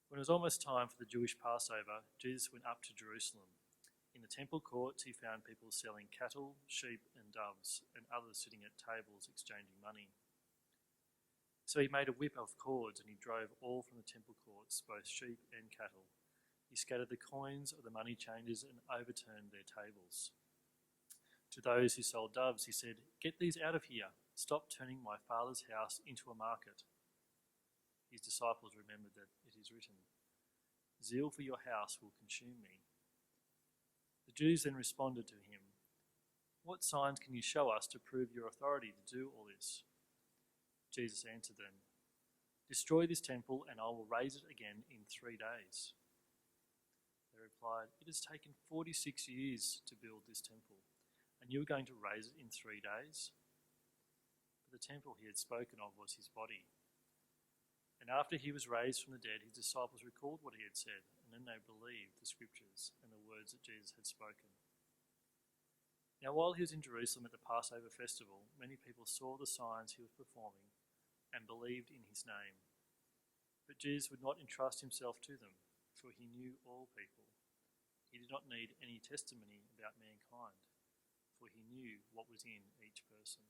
When it was almost time for the Jewish Passover, Jesus went up to Jerusalem. In the temple courts, he found people selling cattle, sheep, and doves, and others sitting at tables exchanging money. So he made a whip of cords, and he drove all from the temple courts, both sheep and cattle. He scattered the coins of the money changers and overturned their tables. To those who sold doves, he said, "Get these out of here. Stop turning my Father's house into a market." His disciples remembered that it is written, "Zeal for your house will consume me." The Jews then responded to him, "What signs can you show us to prove your authority to do all this?" Jesus answered them, "Destroy this temple and I will raise it again in 3 days." They replied, "It has taken 46 years to build this temple, and you are going to raise it in 3 days?" But the temple he had spoken of was his body. And after he was raised from the dead, his disciples recalled what he had said, and then they believed the scriptures and the words that Jesus had spoken. Now while he was in Jerusalem at the Passover festival, many people saw the signs he was performing and believed in his name. But Jesus would not entrust himself to them, for he knew all people. He did not need any testimony about mankind, for he knew what was in each person.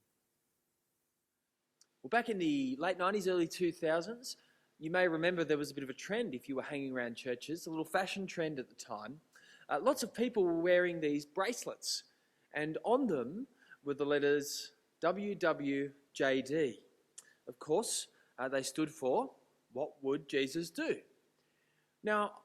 Well, back in the late 90s, early 2000s, you may remember there was a bit of a trend if you were hanging around churches, a little fashion trend at the time. Lots of people were wearing these bracelets, and on them were the letters WWJD. Of course, they stood for, what would Jesus do? Now,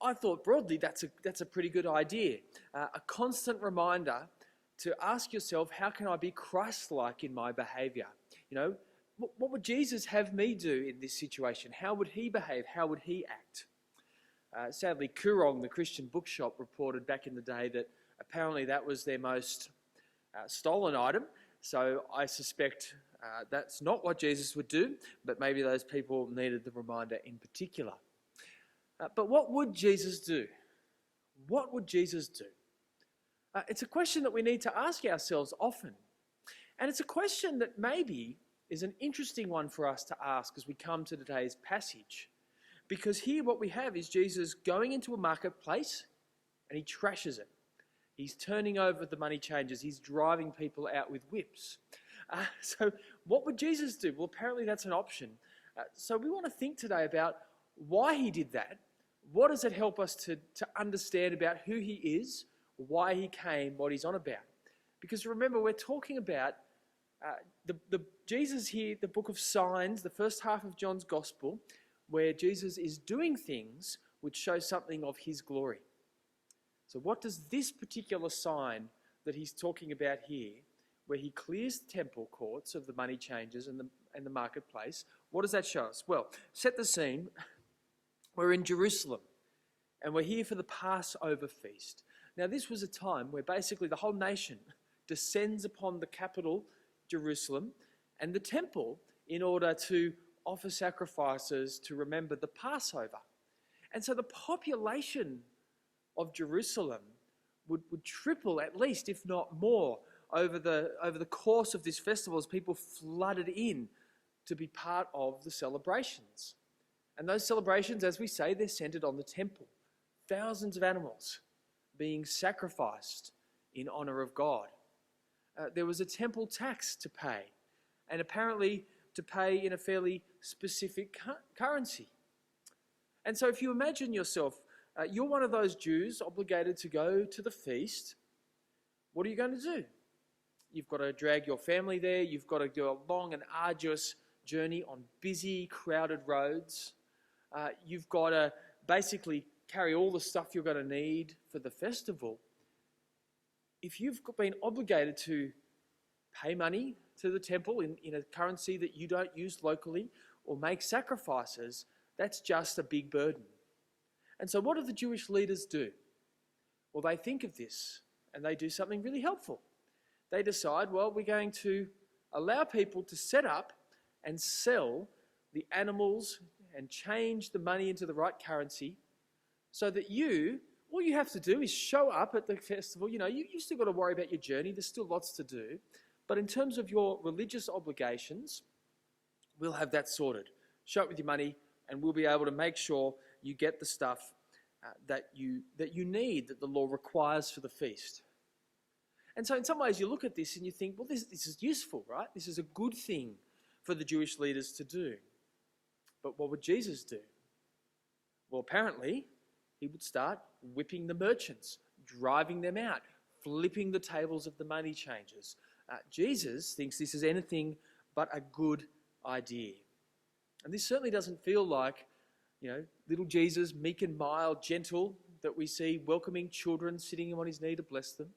I thought broadly that's a pretty good idea. A constant reminder to ask yourself, how can I be Christ-like in my behaviour? You know, what would Jesus have me do in this situation? How would he behave? How would he act? Sadly, Koorong, the Christian bookshop, reported back in the day that apparently that was their most stolen item. So I suspect that's not what Jesus would do, but maybe those people needed the reminder in particular. But what would Jesus do? What would Jesus do? It's a question that we need to ask ourselves often. And it's a question that maybe is an interesting one for us to ask as we come to today's passage. Because here what we have is Jesus going into a marketplace and he trashes it. He's turning over the money changers. He's driving people out with whips. So what would Jesus do? Well, apparently that's an option. So we want to think today about why he did that. What does it help us to understand about who he is, why he came, what he's on about? Because remember, we're talking about the Jesus here, the book of signs, the first half of John's Gospel, where Jesus is doing things which show something of his glory. So what does this particular sign that he's talking about here, where he clears the temple courts of the money changers and the marketplace, what does that show us? Well, set the scene. We're in Jerusalem and we're here for the Passover feast. Now this was a time where basically the whole nation descends upon the capital, Jerusalem, and the temple in order to offer sacrifices to remember the Passover. And so the population of Jerusalem would triple at least, if not more, over the course of this festival as people flooded in to be part of the celebrations. And those celebrations, as we say, they're centred on the temple. Thousands of animals being sacrificed in honour of God. There was a temple tax to pay, and apparently to pay in a fairly specific currency. And so if you imagine yourself, you're one of those Jews obligated to go to the feast, what are you going to do? You've got to drag your family there, you've got to do a long and arduous journey on busy, crowded roads. You've got to basically carry all the stuff you're going to need for the festival. If you've been obligated to pay money to the temple in a currency that you don't use locally or make sacrifices, that's just a big burden. And so what do the Jewish leaders do? Well, they think of this and they do something really helpful. They decide, well, we're going to allow people to set up and sell the animals and change the money into the right currency so that all you have to do is show up at the festival. You know, you've still got to worry about your journey. There's still lots to do. But in terms of your religious obligations, we'll have that sorted. Show up with your money, and we'll be able to make sure you get the stuff that you need, that the law requires for the feast. And so in some ways you look at this and you think, well, this is useful, right? This is a good thing for the Jewish leaders to do. But what would Jesus do? Well, apparently he would start whipping the merchants, driving them out, flipping the tables of the money changers. Jesus thinks this is anything but a good idea. And this certainly doesn't feel like, little Jesus, meek and mild, gentle, that we see welcoming children, sitting on his knee to bless them.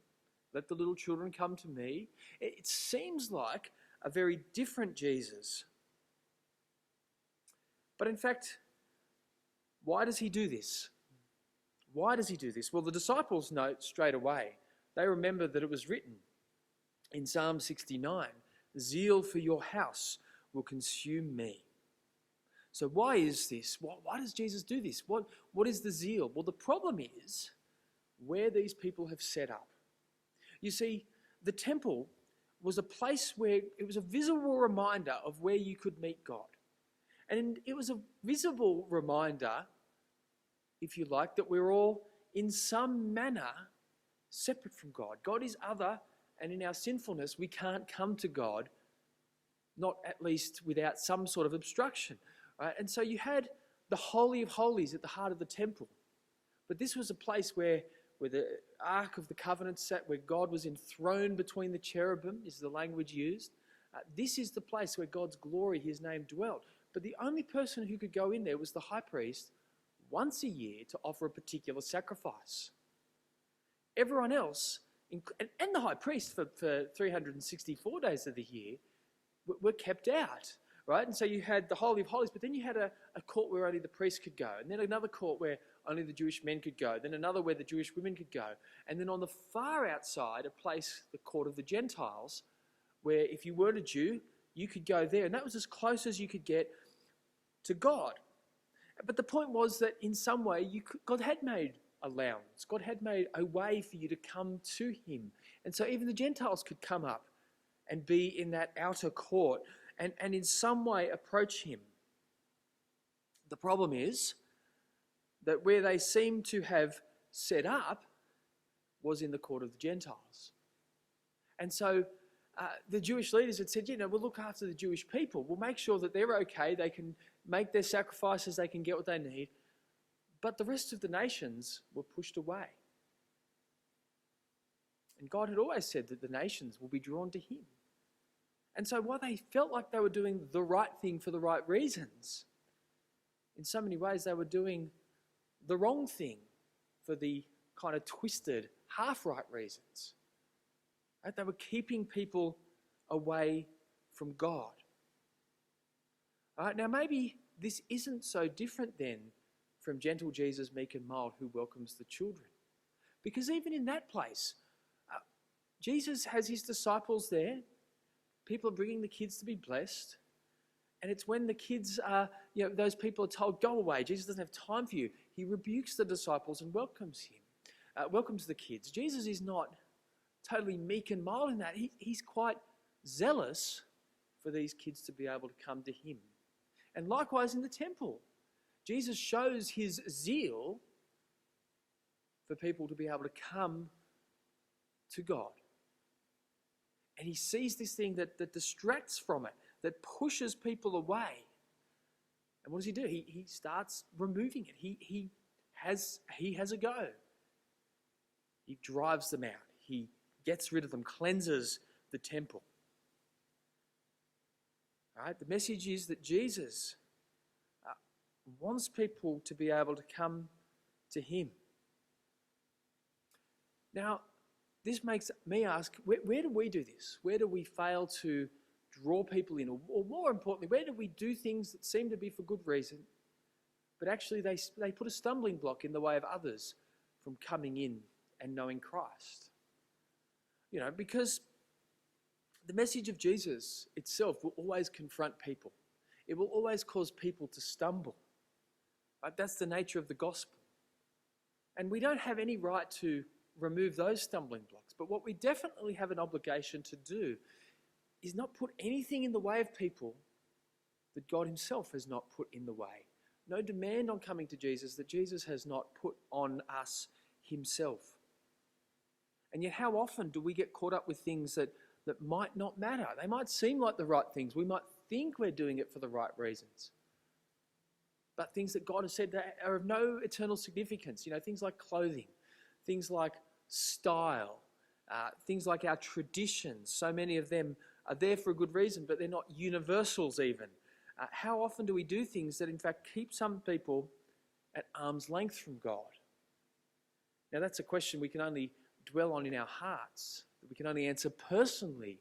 Let the little children come to me. It seems like a very different Jesus. But in fact, why does he do this? Why does he do this? Well, the disciples note straight away. They remember that it was written in Psalm 69, "Zeal for your house will consume me." So why is this? Why does Jesus do this? What is the zeal? Well, the problem is where these people have set up. You see, the temple was a place where it was a visible reminder of where you could meet God. And it was a visible reminder, if you like, that we're all in some manner separate from God. God is other, and in our sinfulness, we can't come to God, not at least without some sort of obstruction. Right? And so you had the Holy of Holies at the heart of the temple. But this was a place where the Ark of the Covenant sat, where God was enthroned between the cherubim, is the language used. This is the place where God's glory, his name, dwelt. But the only person who could go in there was the high priest once a year to offer a particular sacrifice. Everyone else, and the high priest for 364 days of the year, were kept out. Right? And so you had the Holy of Holies, but then you had a court where only the priest could go, and then another court where only the Jewish men could go, then another where the Jewish women could go, and then on the far outside, a place, the court of the Gentiles, where if you weren't a Jew, you could go there, and that was as close as you could get to God. But the point was that in some way, God had made allowance. God had made a way for you to come to him. And so even the Gentiles could come up and be in that outer court and in some way approach him. The problem is that where they seem to have set up was in the court of the Gentiles. And so the Jewish leaders had said, we'll look after the Jewish people. We'll make sure that they're okay. They can make their sacrifices. They can get what they need. But the rest of the nations were pushed away. And God had always said that the nations will be drawn to him. And so while they felt like they were doing the right thing for the right reasons, in so many ways they were doing the wrong thing for the kind of twisted, half-right reasons. Right? They were keeping people away from God. All right, now maybe this isn't so different then from gentle Jesus, meek and mild, who welcomes the children. Because even in that place, Jesus has his disciples there. People are bringing the kids to be blessed. And it's when the kids are, those people are told, go away. Jesus doesn't have time for you. He rebukes the disciples and welcomes the kids. Jesus is not totally meek and mild in that. He's quite zealous for these kids to be able to come to him. And likewise in the temple, Jesus shows his zeal for people to be able to come to God. And he sees this thing that distracts from it, that pushes people away. And what does he do? He starts removing it. He has a go. He drives them out. He gets rid of them, cleanses the temple. All right, the message is that Jesus wants people to be able to come to him. Now, this makes me ask, where do we do this? Where do we fail to draw people in? Or more importantly, where do we do things that seem to be for good reason, but actually they put a stumbling block in the way of others from coming in and knowing Christ? Because the message of Jesus itself will always confront people. It will always cause people to stumble. Right? That's the nature of the gospel. And we don't have any right to remove those stumbling blocks. But what we definitely have an obligation to do is not put anything in the way of people that God himself has not put in the way no demand on coming to Jesus that Jesus has not put on us himself. And yet how often do we get caught up with things that might not matter? They might seem like the right things. We might think we're doing it for the right reasons. But things that God has said that are of no eternal significance. Things like clothing, things like style, things like our traditions. So many of them are there for a good reason, but they're not universals even. How often do we do things that in fact keep some people at arm's length from God? Now that's a question we can only dwell on in our hearts, that we can only answer personally.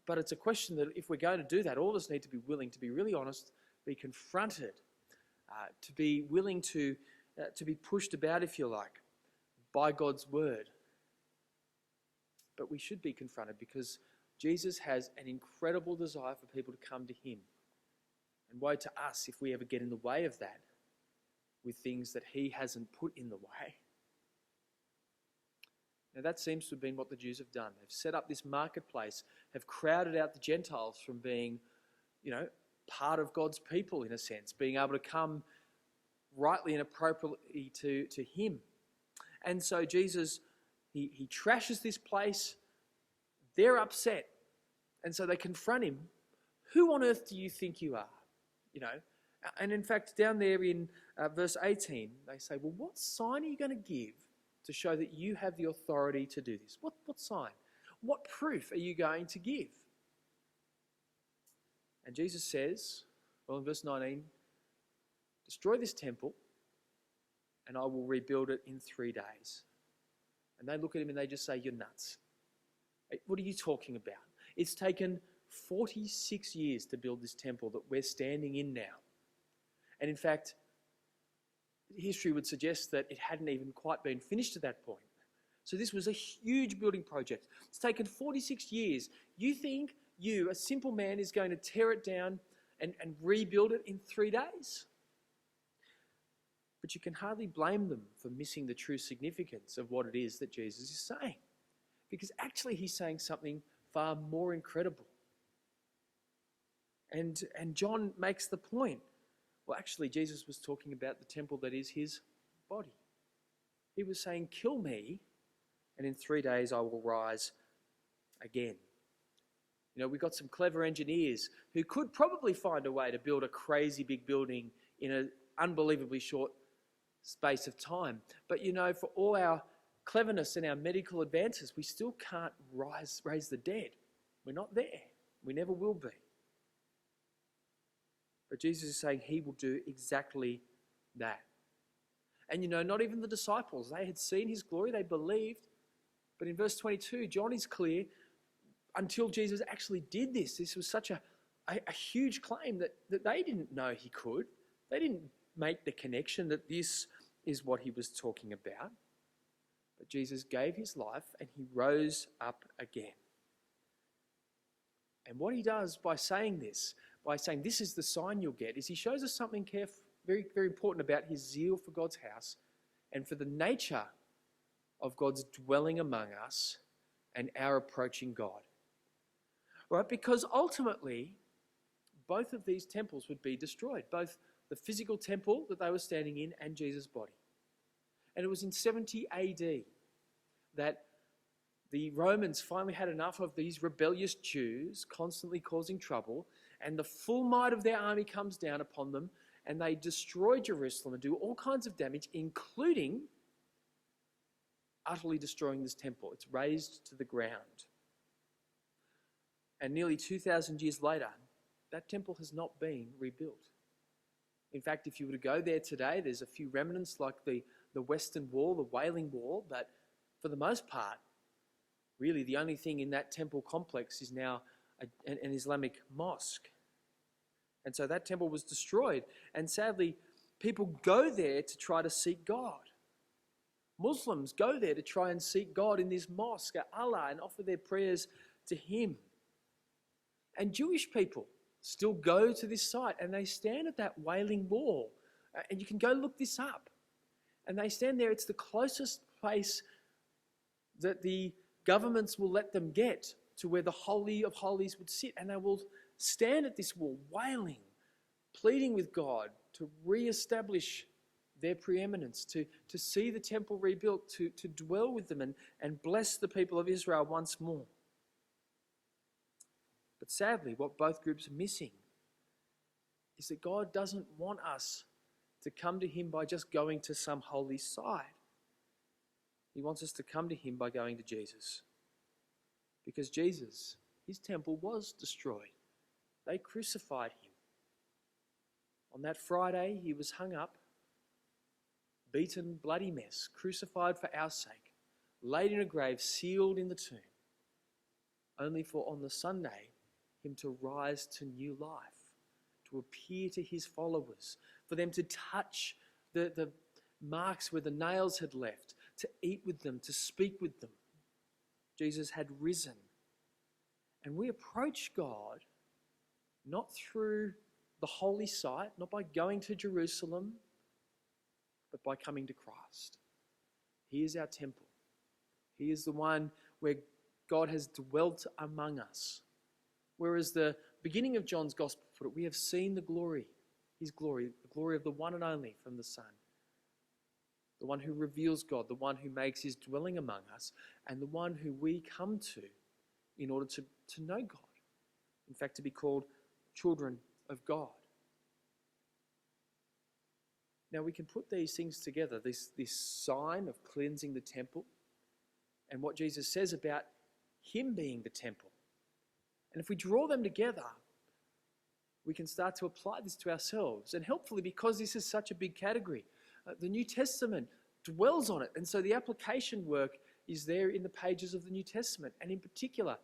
But it's a question that if we're going to do that, all of us need to be willing to be really honest, be confronted, to be willing to be pushed about, if you like, by God's word. But we should be confronted because Jesus has an incredible desire for people to come to him. And woe to us if we ever get in the way of that with things that he hasn't put in the way. Now that seems to have been what the Jews have done. They've set up this marketplace, have crowded out the Gentiles from being, part of God's people in a sense, being able to come rightly and appropriately to him. And so Jesus, he trashes this place. They're upset. And so they confront him. Who on earth do you think you are? And in fact, down there in verse 18, they say, well, what sign are you going to give to show that you have the authority to do this? What sign? What proof are you going to give? And Jesus says, in verse 19, destroy this temple and I will rebuild it in 3 days. And they look at him and they just say, you're nuts. What are you talking about? It's taken 46 years to build this temple that we're standing in now. And in fact, history would suggest that it hadn't even quite been finished at that point. So this was a huge building project. It's taken 46 years. You think you, a simple man, is going to tear it down and rebuild it in 3 days? But you can hardly blame them for missing the true significance of what it is that Jesus is saying. Because actually he's saying something far more incredible. And John makes the point. Well, actually, Jesus was talking about the temple that is his body. He was saying, kill me, and in 3 days I will rise again. We've got some clever engineers who could probably find a way to build a crazy big building in an unbelievably short space of time. But, for all our cleverness and our medical advances, we still can't raise the dead. We're not there. We never will be. But Jesus is saying he will do exactly that. And not even the disciples, they had seen his glory, they believed. But in verse 22, John is clear, until Jesus actually did this was such a huge claim that they didn't know he could. They didn't make the connection that this is what he was talking about. But Jesus gave his life and he rose up again. And what he does by saying this is the sign you'll get, is he shows us something very, very important about his zeal for God's house and for the nature of God's dwelling among us and our approaching God. Right? Because ultimately, both of these temples would be destroyed, both the physical temple that they were standing in and Jesus' body. And it was in 70 AD that the Romans finally had enough of these rebellious Jews constantly causing trouble, and the full might of their army comes down upon them, and they destroy Jerusalem and do all kinds of damage, including utterly destroying this temple. It's razed to the ground. And nearly 2,000 years later, that temple has not been rebuilt. In fact, if you were to go there today, there's a few remnants like the Western Wall, the Wailing Wall, but for the most part, really the only thing in that temple complex is now an Islamic mosque. And so that temple was destroyed. And sadly, people go there to try to seek God. Muslims go there to try and seek God in this mosque, Allah, and offer their prayers to him. And Jewish people still go to this site and they stand at that Wailing Wall. And you can go look this up. And they stand there. It's the closest place that the governments will let them get to where the Holy of Holies would sit. And they will stand at this wall wailing, pleading with God to re-establish their preeminence, to see the temple rebuilt, to dwell with them and bless the people of Israel once more. But sadly, what both groups are missing is that God doesn't want us to come to him by just going to some holy site. He wants us to come to him by going to Jesus. Because Jesus, his temple was destroyed. They crucified him. On that Friday, he was hung up, beaten, bloody mess, crucified for our sake, laid in a grave, sealed in the tomb, only for on the Sunday, him to rise to new life, to appear to his followers, for them to touch the marks where the nails had left, to eat with them, to speak with them. Jesus had risen. And we approach God not through the holy site, not by going to Jerusalem, but by coming to Christ. He is our temple. He is the one where God has dwelt among us. Whereas the beginning of John's Gospel put it, we have seen the glory, his glory, the glory of the one and only from the Son. The one who reveals God, the one who makes his dwelling among us, and the one who we come to in order to know God. In fact, to be called children of God. Now we can put these things together, this sign of cleansing the temple and what Jesus says about him being the temple. And if we draw them together, we can start to apply this to ourselves. And helpfully, because this is such a big category, the New Testament dwells on it. And so the application work is there in the pages of the New Testament. And in particular,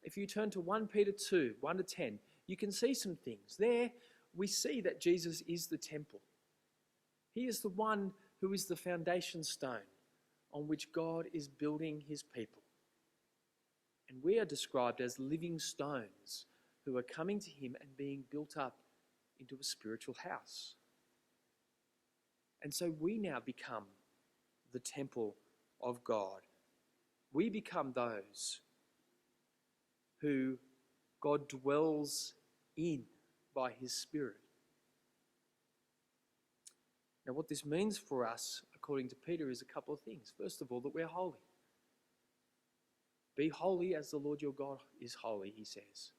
if you turn to 1 Peter 2, 1 to 10, you can see some things. There we see that Jesus is the temple. He is the one who is the foundation stone on which God is building his people. And we are described as living stones who are coming to him and being built up into a spiritual house. And so we now become the temple of God. We become those who God dwells in by his Spirit. Now, what this means for us, according to Peter, is a couple of things. First of all, that we're holy. Be holy as the Lord your God is holy, he says.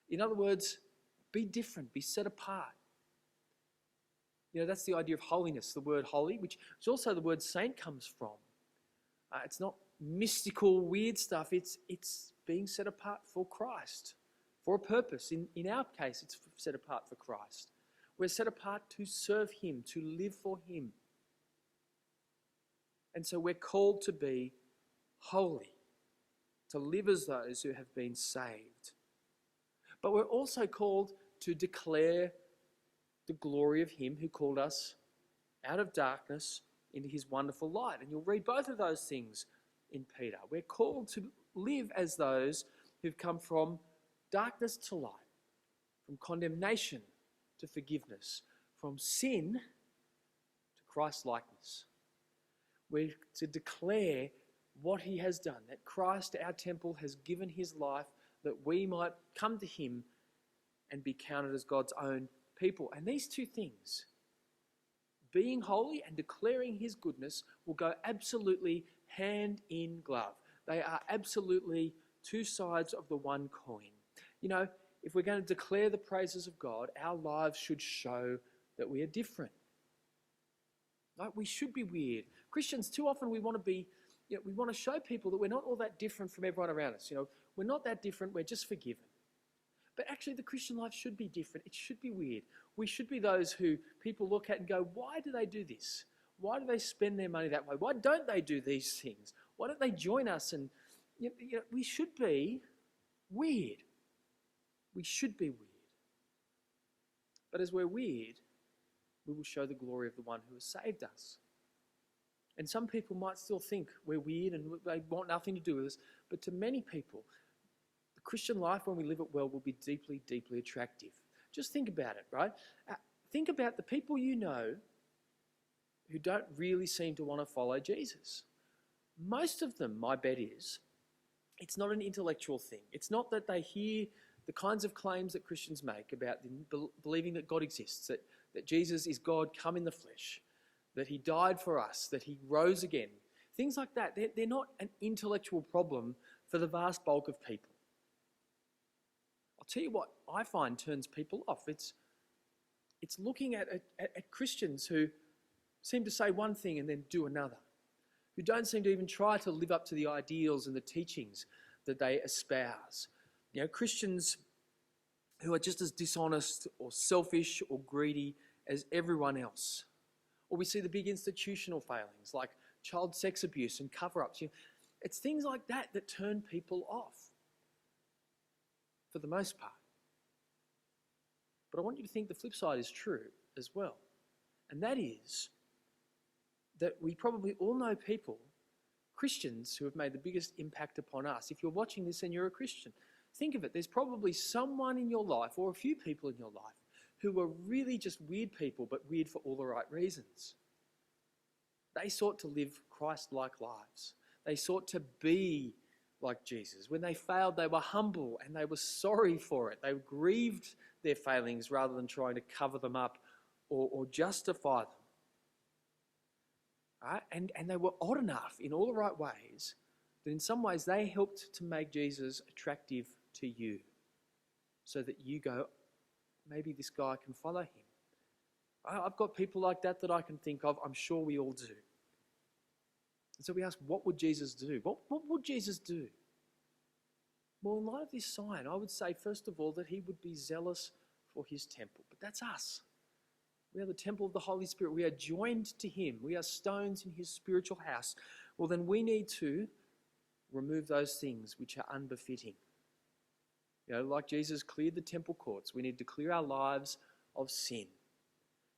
In other words, be different, be set apart. You know, that's the idea of holiness, the word holy, which is also the word saint comes from. It's not mystical, weird stuff. It's being set apart for Christ, for a purpose. In our case, it's set apart for Christ. We're set apart to serve him, to live for him. And so we're called to be holy, to live as those who have been saved. But we're also called to declare the glory of him who called us out of darkness into his wonderful light. And you'll read both of those things in Peter. We're called to live as those who've come from darkness to light, from condemnation to forgiveness, from sin to Christ-likeness. We're to declare what he has done, that Christ, our temple, has given his life that we might come to him and be counted as God's own people. And these two things, being holy and declaring his goodness, will go absolutely hand in glove. They are absolutely two sides of the one coin. You know, if we're going to declare the praises of God, our lives should show that we are different. Like, we should be weird. Christians, too often we want to be, we want to show people that we're not all that different from everyone around us. We're not that different, we're just forgiven. But actually the Christian life should be different. It should be weird. We should be those who people look at and go, why do they do this? Why do they spend their money that way? Why don't they do these things? Why don't they join us? And we should be weird. We should be weird. But as we're weird, we will show the glory of the one who has saved us. And some people might still think we're weird and they want nothing to do with us. But to many people, the Christian life, when we live it well, will be deeply, deeply attractive. Just think about it, right? Think about the people you know who don't really seem to want to follow Jesus. Most of them, my bet is, it's not an intellectual thing. It's not that they hear the kinds of claims that Christians make about believing that God exists, that Jesus is God come in the flesh, that he died for us, that he rose again. Things like that, they're not an intellectual problem for the vast bulk of people. I'll tell you what I find turns people off. It's looking at Christians who seem to say one thing and then do another, who don't seem to even try to live up to the ideals and the teachings that they espouse. Christians who are just as dishonest or selfish or greedy as everyone else. Or we see the big institutional failings like child sex abuse and cover-ups. It's things like that that turn people off, for the most part. But I want you to think the flip side is true as well. And that is that we probably all know people, Christians, who have made the biggest impact upon us. If you're watching this and you're a Christian, think of it. There's probably someone in your life, or a few people in your life, who were really just weird people, but weird for all the right reasons. They sought to live Christ-like lives. They sought to be like Jesus. When they failed, they were humble and they were sorry for it. They grieved their failings rather than trying to cover them up or justify them. Right? And they were odd enough in all the right ways that in some ways they helped to make Jesus attractive to you, so that you go, maybe this guy can follow him. I've got people like that I can think of. I'm sure we all do. And so we ask, what would Jesus do? What would Jesus do? Well, in light of this sign, I would say, first of all, that he would be zealous for his temple. But that's us. We are the temple of the Holy Spirit. We are joined to him. We are stones in his spiritual house. Well, then we need to remove those things which are unbefitting. Like Jesus cleared the temple courts, we need to clear our lives of sin.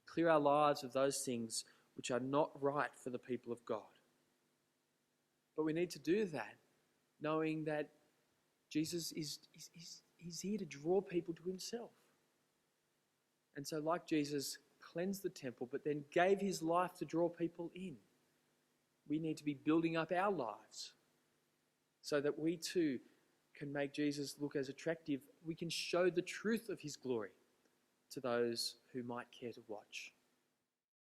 Clear our lives of those things which are not right for the people of God. But we need to do that knowing that Jesus is here to draw people to himself. And so like Jesus cleansed the temple but then gave his life to draw people in, we need to be building up our lives so that we too can make Jesus look as attractive. We can show the truth of his glory to those who might care to watch.